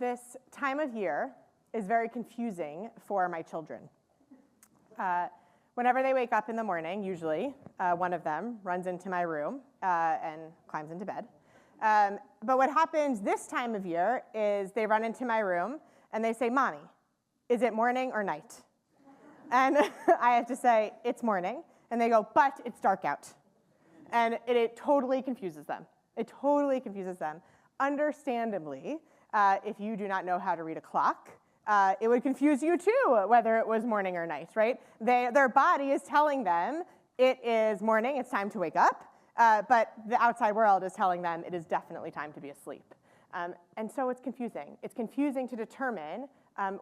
This time of year is very confusing for my children. Whenever they wake up in the morning, usually, one of them runs into my room and climbs into bed. But what happens this time of year is they run into my room and they say, "Mommy, is it morning or night?" And I have to say, "It's morning." And they go, "But it's dark out." And it totally confuses them. It totally confuses them. Understandably, if you do not know how to read a clock, it would confuse you too, whether it was morning or night, right? Their body is telling them it is morning, it's time to wake up, but the outside world is telling them it is definitely time to be asleep. And so it's confusing. It's confusing to determine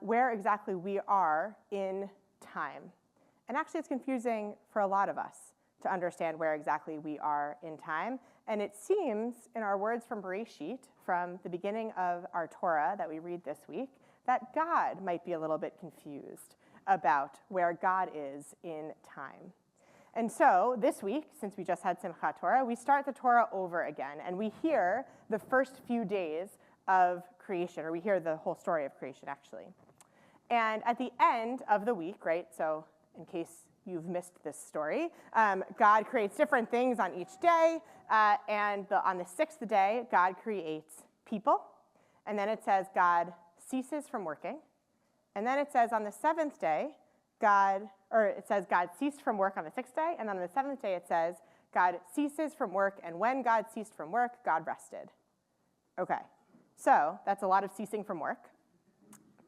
where exactly we are in time. And actually it's confusing for a lot of us to understand where exactly we are in time. And it seems in our words from Bereshit, from the beginning of our Torah that we read this week, that God might be a little bit confused about where God is in time. And so this week, since we just had Simchat Torah, we start the Torah over again, and we hear the first few days of creation, or we hear the whole story of creation, actually. And at the end of the week, right, so in case you've missed this story, God creates different things on each day, and on the sixth day, God creates people, and then it says God ceases from working. And then it says on the seventh day, God ceased from work on the sixth day, and then on the seventh day it says God ceases from work, and when God ceased from work, God rested. Okay, so that's a lot of ceasing from work.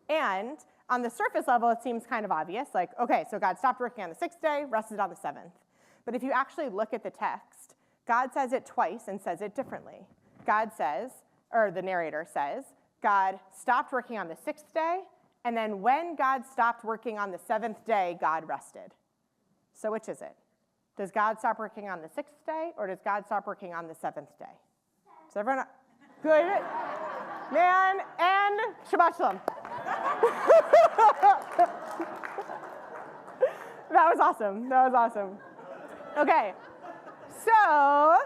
And on the surface level, it seems kind of obvious, like, okay, so God stopped working on the sixth day, rested on the seventh. But if you actually look at the text, God says it twice and says it differently. God says, or the narrator says, God stopped working on the sixth day, and then when God stopped working on the seventh day, God rested. So which is it? Does God stop working on the sixth day, or does God stop working on the seventh day? So everyone, good? Man, and Shabbat Shalom. That was awesome. That was awesome. Okay, so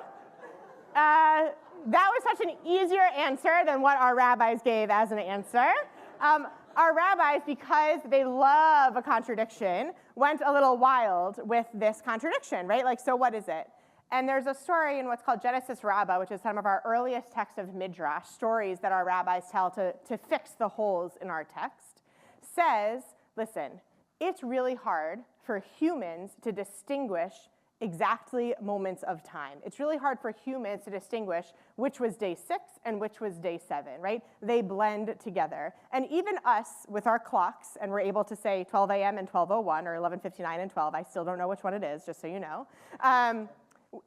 that was such an easier answer than what our rabbis gave as an answer. Our rabbis, because they love a contradiction, went a little wild with this contradiction, right? Like, so what is it? And there's a story in what's called Genesis Rabbah, which is some of our earliest texts of Midrash, stories that our rabbis tell to fix the holes in our text, says, listen, it's really hard for humans to distinguish exactly moments of time. It's really hard for humans to distinguish which was day 6 and which was day 7, right? They blend together. And even us with our clocks, and we're able to say 12 a.m. and 12:01 or 11:59 and 12, I still don't know which one it is, just so you know.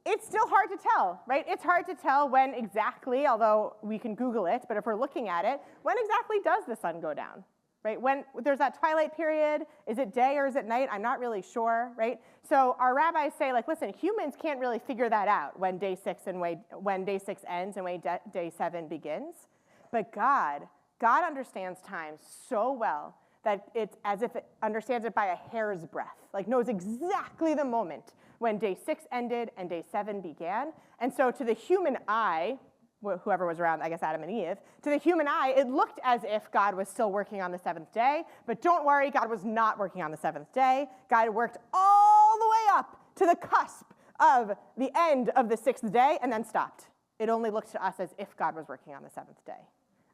It's still hard to tell, right? It's hard to tell when exactly, although we can Google it, but if we're looking at it, when exactly does the sun go down, right? When there's that twilight period, is it day or is it night? I'm not really sure, right? So our rabbis say, like, listen, humans can't really figure that out when day 6 and when day 6 ends and when day 7 begins. But God understands time so well that it's as if it understands it by a hair's breadth, like knows exactly the moment when day 6 ended and day 7 began. And so to the human eye, whoever was around, I guess Adam and Eve, to the human eye, it looked as if God was still working on the 7th day. But don't worry, God was not working on the 7th day. God worked all the way up to the cusp of the end of the 6th day and then stopped. It only looked to us as if God was working on the 7th day.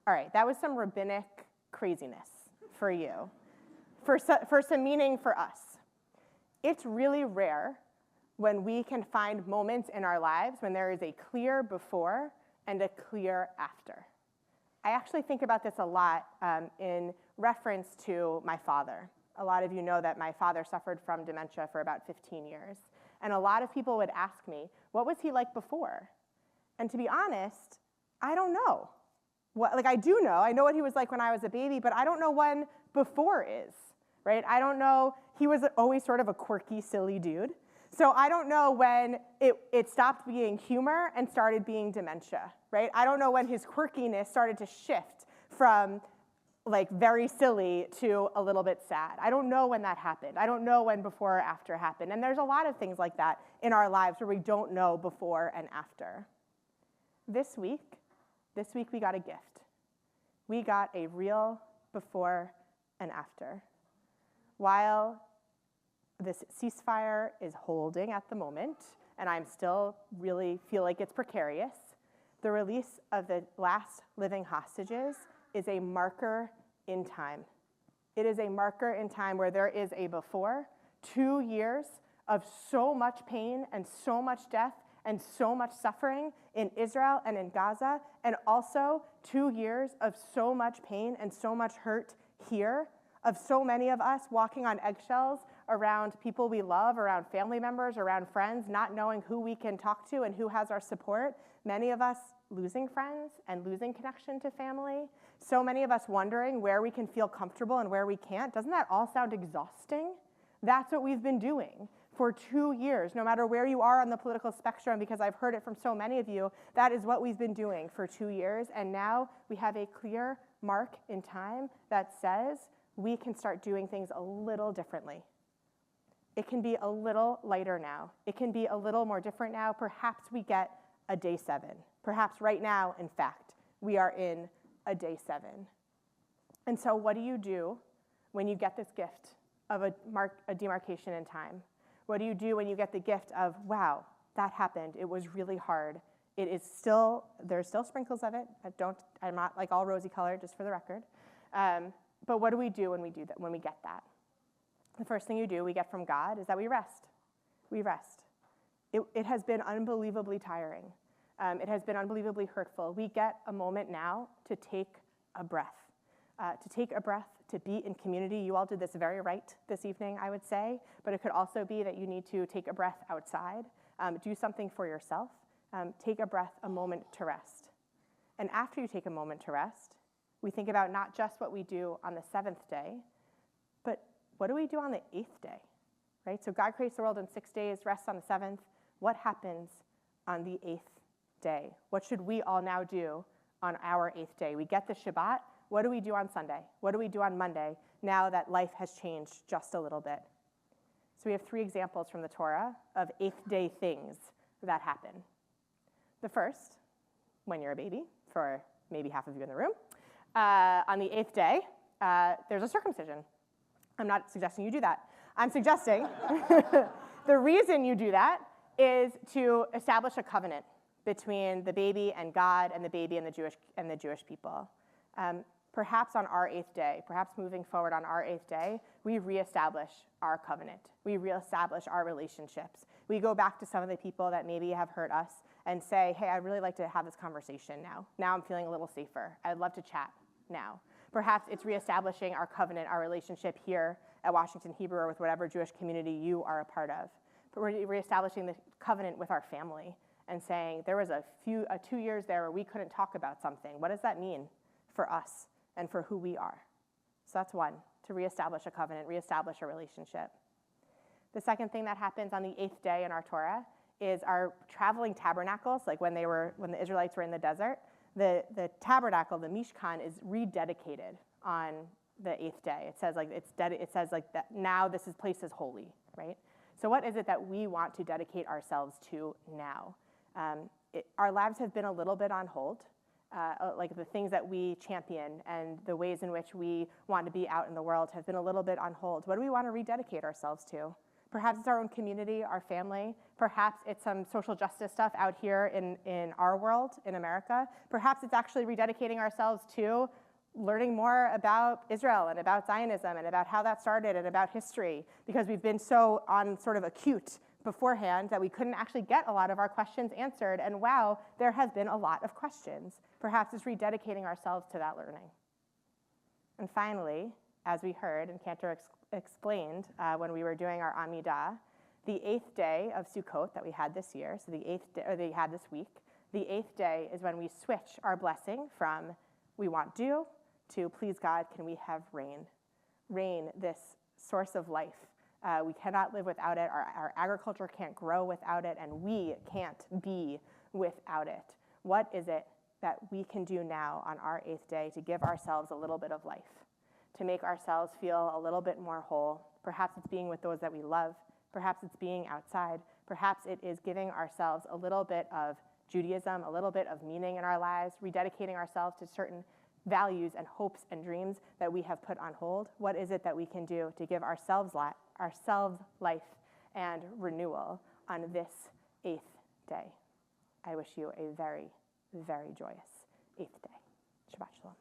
All right, that was some rabbinic craziness for you, for some meaning for us. It's really rare when we can find moments in our lives when there is a clear before and a clear after. I actually think about this a lot in reference to my father. A lot of you know that my father suffered from dementia for about 15 years. And a lot of people would ask me, what was he like before? And to be honest, I don't know. I do know. I know what he was like when I was a baby, but I don't know when before is, right? I don't know. He was always sort of a quirky, silly dude. So I don't know when it stopped being humor and started being dementia, right? I don't know when his quirkiness started to shift from like very silly to a little bit sad. I don't know when that happened. I don't know when before or after happened. And there's a lot of things like that in our lives where we don't know before and after. This week we got a gift. We got a real before and after. While this ceasefire is holding at the moment, and I'm still really feel like it's precarious, the release of the last living hostages is a marker in time. It is a marker in time where there is a before, 2 years of so much pain and so much death and so much suffering in Israel and in Gaza, and also 2 years of so much pain and so much hurt here, of so many of us walking on eggshells around people we love, around family members, around friends, not knowing who we can talk to and who has our support. Many of us losing friends and losing connection to family. So many of us wondering where we can feel comfortable and where we can't. Doesn't that all sound exhausting? That's what we've been doing for 2 years, no matter where you are on the political spectrum, because I've heard it from so many of you. That is what we've been doing for 2 years, and now we have a clear mark in time that says we can start doing things a little differently. It can be a little lighter now. It can be a little more different now. Perhaps we get a day 7. Perhaps right now, in fact, we are in a day 7. And so what do you do when you get this gift of a demarcation in time? What do you do when you get the gift of, wow, that happened, it was really hard. It is still, there's still sprinkles of it. I'm not like all rosy colored, just for the record. But what do we do when we do that, when we get that? The first thing we get from God is that we rest. We rest. It has been unbelievably tiring. It has been unbelievably hurtful. We get a moment now to take a breath. To be in community. You all did this very right this evening, I would say, but it could also be that you need to take a breath outside, do something for yourself, take a breath, a moment to rest. And after you take a moment to rest, we think about not just what we do on the 7th day, but what do we do on the 8th day, right? So God creates the world in 6 days, rests on the 7th. What happens on the 8th day? What should we all now do on our 8th day? We get the Shabbat. What do we do on Sunday? What do we do on Monday now that life has changed just a little bit? So we have 3 examples from the Torah of 8th day things that happen. The first, when you're a baby, for maybe half of you in the room, on the 8th day, there's a circumcision. I'm not suggesting you do that. I'm suggesting the reason you do that is to establish a covenant between the baby and God and the baby and the Jewish people. Perhaps on our 8th day, perhaps moving forward on our 8th day, we reestablish our covenant. We reestablish our relationships. We go back to some of the people that maybe have hurt us and say, hey, I'd really like to have this conversation now. Now I'm feeling a little safer. I'd love to chat now. Perhaps it's reestablishing our covenant, our relationship here at Washington Hebrew or with whatever Jewish community you are a part of. But we're reestablishing the covenant with our family and saying there was a 2 years there where we couldn't talk about something. What does that mean for us and for who we are? So that's one, to reestablish a covenant, reestablish a relationship. The second thing that happens on the 8th day in our Torah is our traveling tabernacles, like when the Israelites were in the desert. The tabernacle, the Mishkan, is rededicated on the 8th day. It says that now this place is holy, right? So what is it that we want to dedicate ourselves to now? Our lives have been a little bit on hold. Like the things that we champion and the ways in which we want to be out in the world have been a little bit on hold. What do we want to rededicate ourselves to? Perhaps it's our own community, our family. Perhaps it's some social justice stuff out here in our world, in America. Perhaps it's actually rededicating ourselves to learning more about Israel and about Zionism and about how that started and about history, because we've been so on sort of acute beforehand that we couldn't actually get a lot of our questions answered. And wow, there has been a lot of questions. Perhaps it's rededicating ourselves to that learning. And finally, as we heard and Cantor explained when we were doing our Amidah, the 8th day of Sukkot that we had this year, so the 8th day, or they had this week, the 8th day is when we switch our blessing from we want dew to please God, can we have rain? Rain, this source of life. We cannot live without it. Our agriculture can't grow without it, and we can't be without it. What is it that we can do now on our 8th day to give ourselves a little bit of life, to make ourselves feel a little bit more whole? Perhaps it's being with those that we love. Perhaps it's being outside. Perhaps it is giving ourselves a little bit of Judaism, a little bit of meaning in our lives, rededicating ourselves to certain values and hopes and dreams that we have put on hold? What is it that we can do to give ourselves life and renewal on this 8th day? I wish you a very, very joyous 8th day. Shabbat shalom.